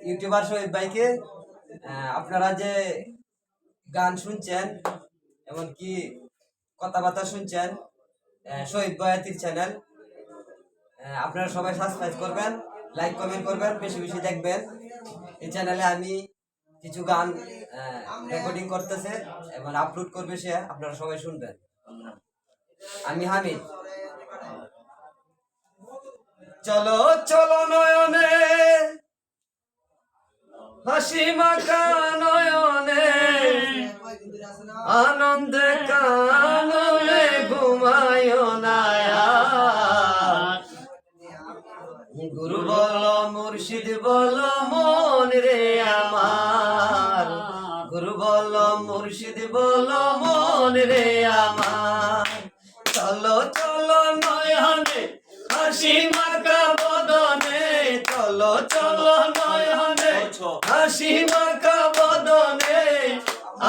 YouTuber শহীদ ভাইকে আপনারা যে গান শুনছেন এমনকি কথাবার্তা শুনছেন শহীদ বয়াতির চ্যানেল আপনারা সবাই সাবস্ক্রাইব করবেন, লাইক কমেন্ট করবেন, বেশি বেশি দেখবেন। এই চ্যানেলে আমি কিছু গান রেকর্ডিং করতেছে এবং আপলোড করবে সে, আপনারা সবাই শুনবেন। আমি হামিদ। চলো চলো নয়নে হাসি মাখা নয়নে আনন্দে কাননে ঘুমায় না। গুরু বলো মুর্শিদ বলো মন রে আমার, গুরু বলো মুর্শিদ বলো মন রে আমার। চলো চলো নয়নে হাসি মাখা বদনে, চলো চলো নয়নে হাসি মাখা বদনে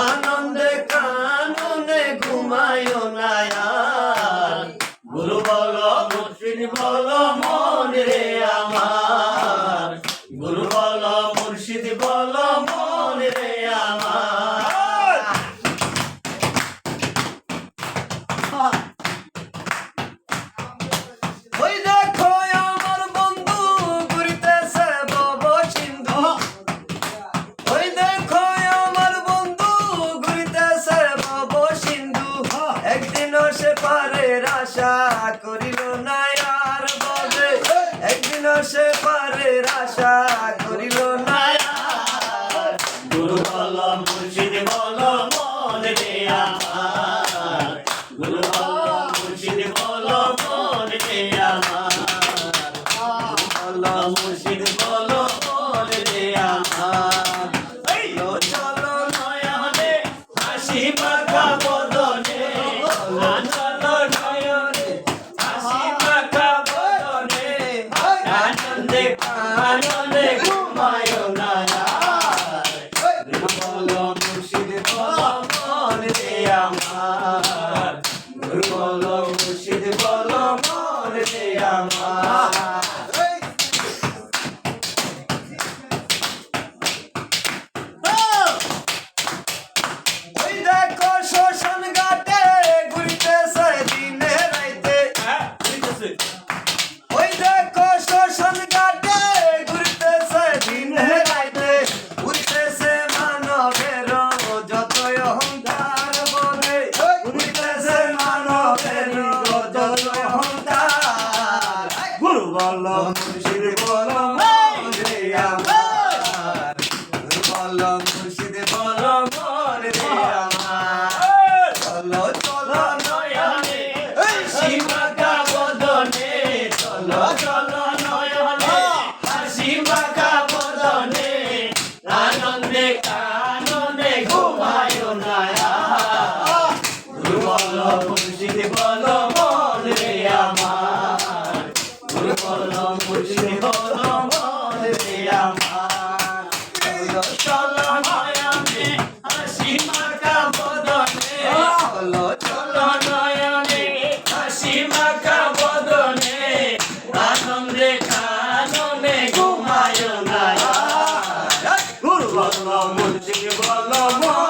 আনন্দে কাননে ঘুমায় না। গুরু বলো মুর্শিদ বলো মন রে আমার, গুরু বলো মুর্শিদ বলো মন রে আমার। ওই দেখো আমার বন্ধু ঘুরিতেছে ভব সিন্ধু, ওই দেখো আমার বন্ধু ঘুরিতেছে ভব সিন্ধু। একদিনও সে পারের আশা করিল না আর বলে, একদিনও সে পারের আশা করিল না। গুরু বলো মুর্শিদ বলো মন রে আমার, গুরু বলো মুর্শিদ বলো মন রে আমার, গুরু বলো মুর্শিদ বলো মন রে আমার। চলো চলো নয়নে হাসি মাখা বদনে, চলো নয়নে হাসি মাখা বদনে আনন্দে আনন্দে ঘুমায় না। গুরু বলো মুর্শিদ বলো মন রে আমার, গুরু বলো মুর্শিদ বলো মন রে আমার। ওই দেখো শ্মশান ঘাটে ঘুরিতেছে দিনে রাইতে, ওই দেখো শ্মশান ঘাটে ঘুরিতেছে দিনে রাইতে। ঘুরিতেছে মানবের যতই অহংকার বলে, ঘুরিতেছে মানবের যতই অহংকার। গুরু বলো মুর্শিদ বলো মন রে আমার, গুরু বলো মুর্শিদ বলো মন রে আমার। চলো চলো নয়নে হাসি মাখা বদনে, চলো চলো নয়নে হাসি মাখা বদনে আনন্দে কাননে ঘুমায় না। গুরু বলো মুর্শিদ বলো মন রে আমার, গুরু বলো মুর্শিদ বলো মন রে আমার। চলো চলো নয়নে হাসি মাখা বদনে, চলো চলো নয়নে হাসি মাখা বদনে আনন্দে কাননে ঘুমায় না। গুরু বলো মুর্শিদ বলো মন